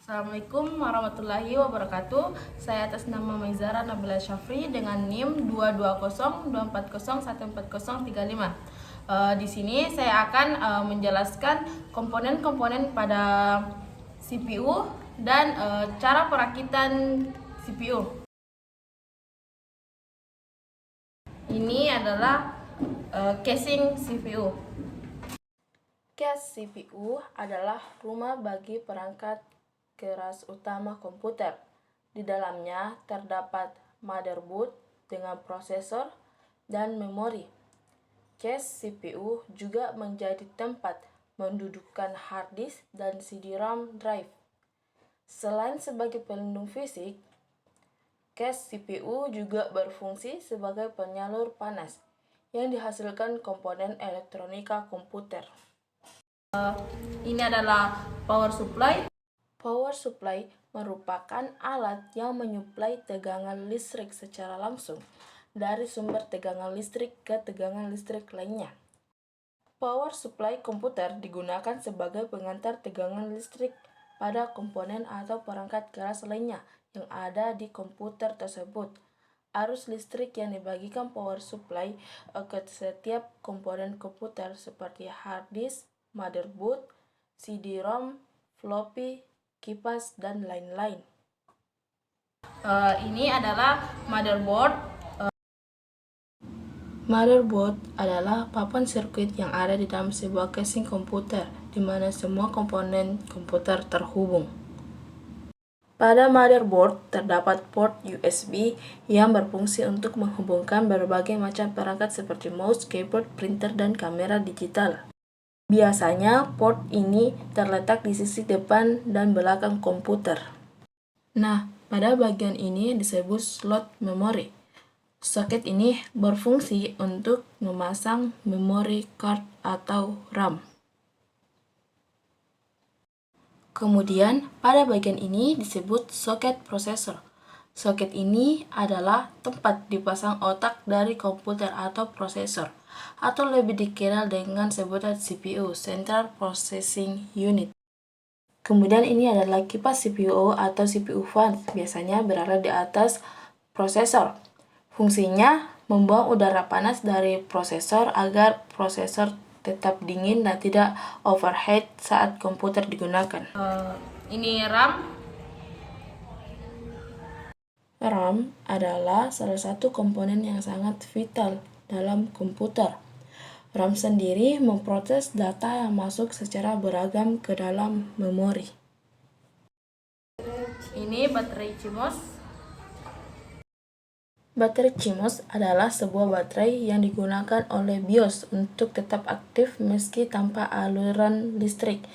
Assalamualaikum warahmatullahi wabarakatuh. Saya atas nama Maizara Nabila Syafri dengan NIM 22024014035. Di sini saya akan menjelaskan komponen-komponen pada CPU dan cara perakitan CPU. Ini adalah casing CPU. Case CPU adalah rumah bagi perangkat keras utama komputer. Di dalamnya terdapat motherboard dengan prosesor dan memori. Case CPU juga menjadi tempat mendudukkan hard disk dan CD-ROM drive. Selain sebagai pelindung fisik, case CPU juga berfungsi sebagai penyalur panas yang dihasilkan komponen elektronika komputer. Ini adalah power supply. Power supply merupakan alat yang menyuplai tegangan listrik secara langsung dari sumber tegangan listrik ke tegangan listrik lainnya. Power supply komputer digunakan sebagai pengantar tegangan listrik pada komponen atau perangkat keras lainnya yang ada di komputer tersebut. Arus listrik yang dibagikan power supply ke setiap komponen komputer seperti hard disk, motherboard, CD-ROM, floppy, kipas, dan lain-lain. Ini adalah motherboard. Motherboard adalah papan sirkuit yang ada di dalam sebuah casing komputer, di mana semua komponen komputer terhubung. Pada motherboard terdapat port USB yang berfungsi untuk menghubungkan berbagai macam perangkat seperti mouse, keyboard, printer, dan kamera digital. Biasanya port ini terletak di sisi depan dan belakang komputer. Nah, pada bagian ini disebut slot memori. Soket ini berfungsi untuk memasang memory card atau RAM. Kemudian, pada bagian ini disebut soket prosesor. Soket ini adalah tempat dipasang otak dari komputer atau prosesor, atau lebih dikenal dengan sebutan CPU, Central Processing Unit. Kemudian ini adalah kipas CPU atau CPU fan, biasanya berada di atas prosesor. Fungsinya membuang udara panas dari prosesor agar prosesor tetap dingin dan tidak overheat saat komputer digunakan. Ini RAM. RAM adalah salah satu komponen yang sangat vital dalam komputer. RAM sendiri memproses data yang masuk secara beragam ke dalam memori. Ini baterai CMOS. Baterai CMOS adalah sebuah baterai yang digunakan oleh BIOS untuk tetap aktif meski tanpa aliran listrik.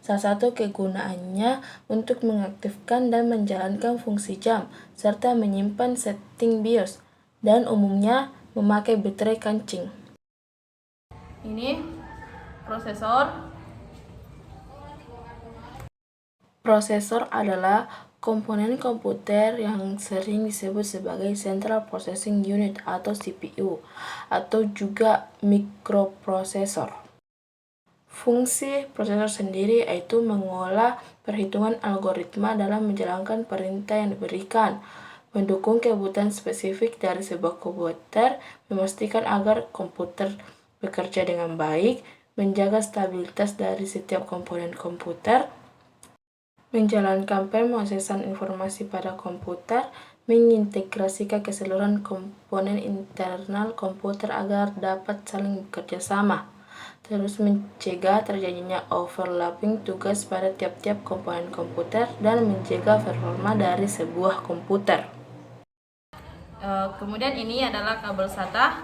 Salah satu kegunaannya untuk mengaktifkan dan menjalankan fungsi jam, serta menyimpan setting BIOS, dan umumnya memakai baterai kancing. Ini prosesor. Prosesor adalah komponen komputer yang sering disebut sebagai Central Processing Unit atau CPU, atau juga mikroprosesor. Fungsi prosesor sendiri yaitu mengolah perhitungan algoritma dalam menjalankan perintah yang diberikan, mendukung kebutuhan spesifik dari sebuah komputer, memastikan agar komputer bekerja dengan baik, menjaga stabilitas dari setiap komponen komputer, menjalankan pemrosesan informasi pada komputer, mengintegrasikan keseluruhan komponen internal komputer agar dapat saling bekerja sama, terus mencegah terjadinya overlapping tugas pada tiap-tiap komponen komputer, dan menjaga performa dari sebuah komputer. Kemudian ini adalah kabel SATA.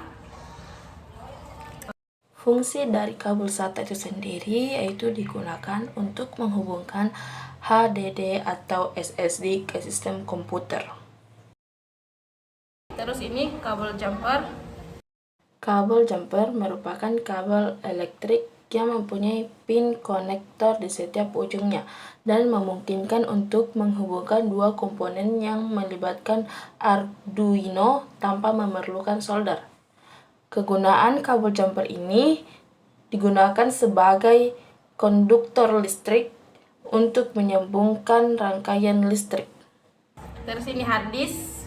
Fungsi dari kabel SATA itu sendiri yaitu digunakan untuk menghubungkan HDD atau SSD ke sistem komputer. Terus ini kabel jumper. Kabel jumper merupakan kabel elektrik yang mempunyai pin konektor di setiap ujungnya dan memungkinkan untuk menghubungkan dua komponen yang melibatkan Arduino tanpa memerlukan solder. Kegunaan kabel jumper ini digunakan sebagai konduktor listrik untuk menyambungkan rangkaian listrik. Terus ini harddisk.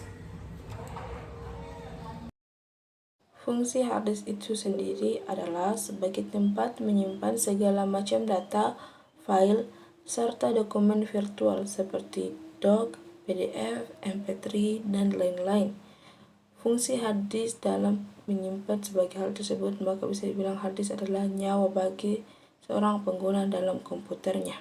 Fungsi harddisk itu sendiri adalah sebagai tempat menyimpan segala macam data, file, serta dokumen virtual seperti doc, PDF, MP3, dan lain-lain. Fungsi harddisk dalam menyimpan sebagai hal tersebut, maka bisa dibilang harddisk adalah nyawa bagi seorang pengguna dalam komputernya.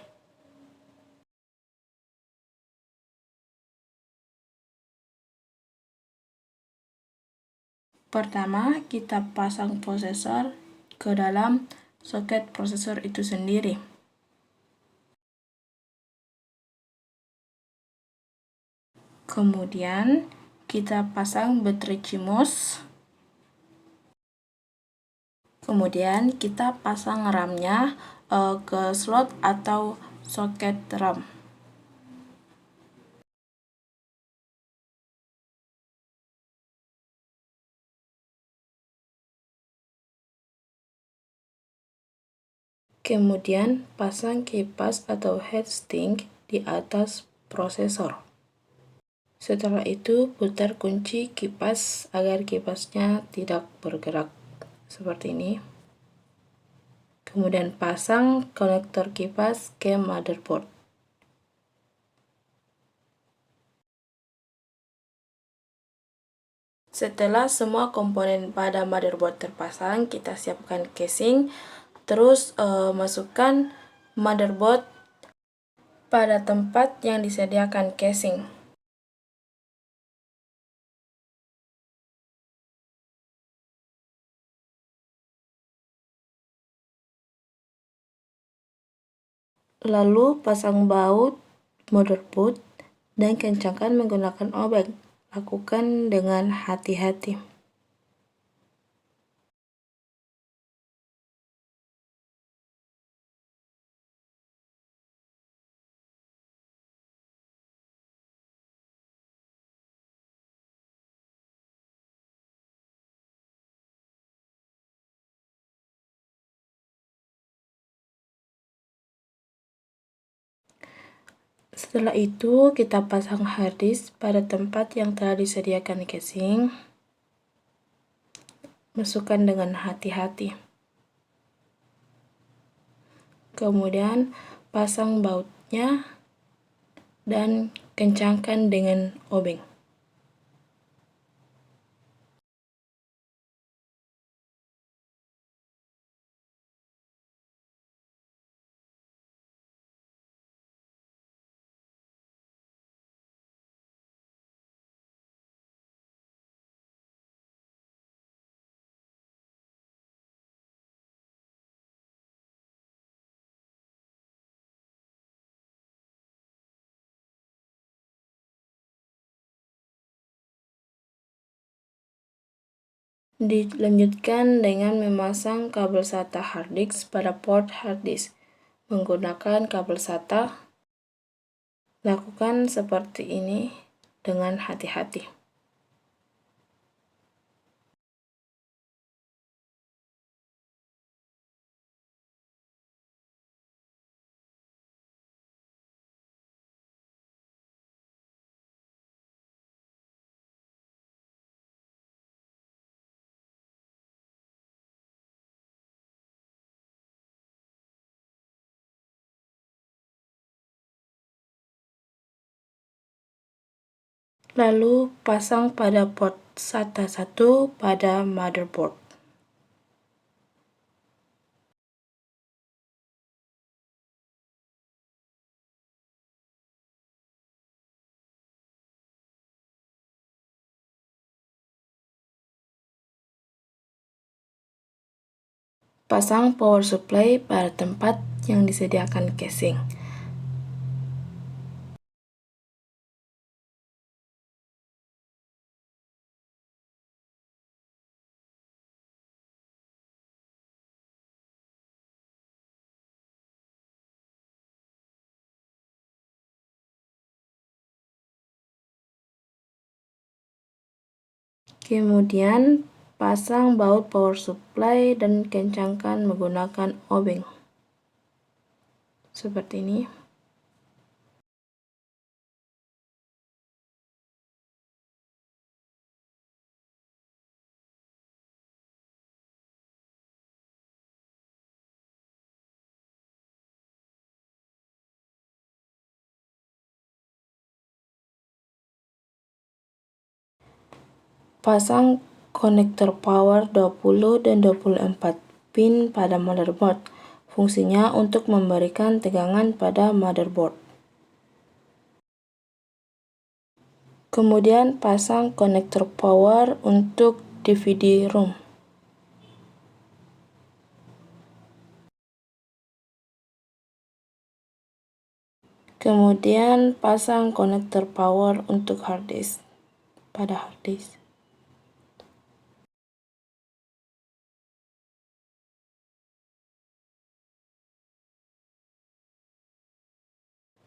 Pertama, kita pasang prosesor ke dalam soket prosesor itu sendiri. Kemudian, kita pasang baterai CMOS. Kemudian, kita pasang RAM-nya ke slot atau soket RAM. Kemudian, pasang kipas atau heatsink di atas prosesor. Setelah itu, putar kunci kipas agar kipasnya tidak bergerak, seperti ini. Kemudian pasang konektor kipas ke motherboard. Setelah semua komponen pada motherboard terpasang, kita siapkan casing, terus masukkan motherboard pada tempat yang disediakan casing. Lalu pasang baut motherboard dan kencangkan menggunakan obeng. Lakukan dengan hati-hati. Setelah itu, kita pasang harddisk pada tempat yang telah disediakan casing. Masukkan dengan hati-hati. Kemudian, pasang bautnya dan kencangkan dengan obeng. Dilanjutkan dengan memasang kabel SATA harddisk pada port harddisk menggunakan kabel SATA. Lakukan seperti ini dengan hati-hati. Lalu pasang pada port SATA 1 pada motherboard. Pasang power supply pada tempat yang disediakan casing. Kemudian, pasang baut power supply dan kencangkan menggunakan obeng. Seperti ini. Pasang konektor power 20 dan 24 pin pada motherboard. Fungsinya untuk memberikan tegangan pada motherboard. Kemudian pasang konektor power untuk DVD ROM. Kemudian pasang konektor power untuk hard disk pada hard disk.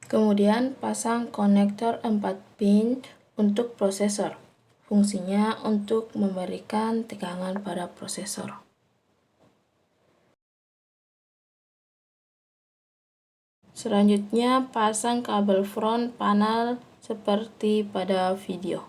Kemudian pasang konektor 4 pin untuk prosesor. Fungsinya untuk memberikan tegangan pada prosesor. Selanjutnya, pasang kabel front panel seperti pada video.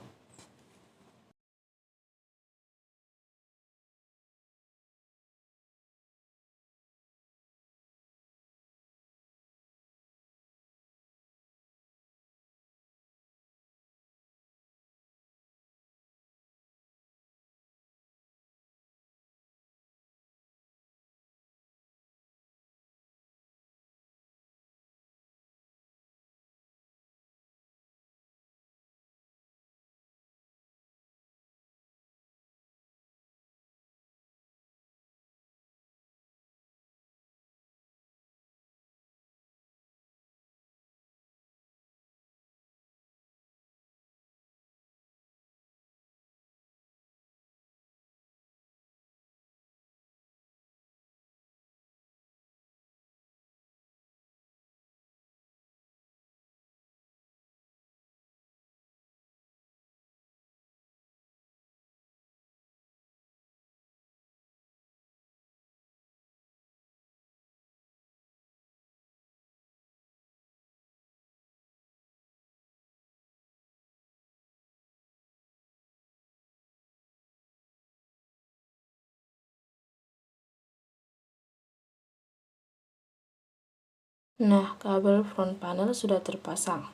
Nah, kabel front panel sudah terpasang.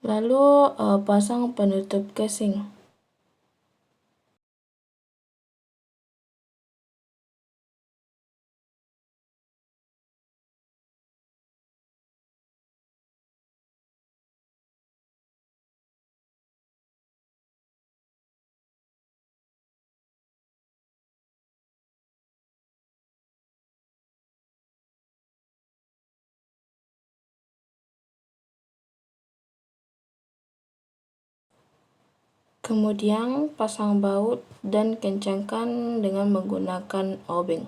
Lalu pasang penutup casing. Kemudian pasang baut dan kencangkan dengan menggunakan obeng.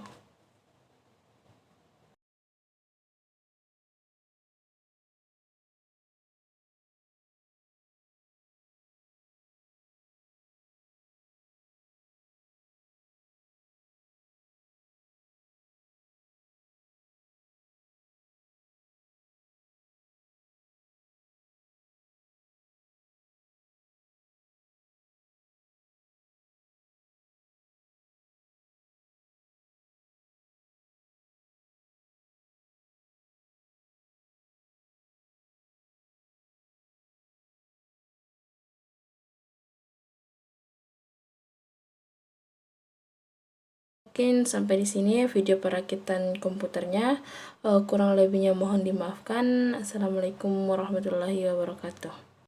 Mungkin sampai di sini video perakitan komputernya. Kurang lebihnya mohon dimaafkan. Assalamualaikum warahmatullahi wabarakatuh.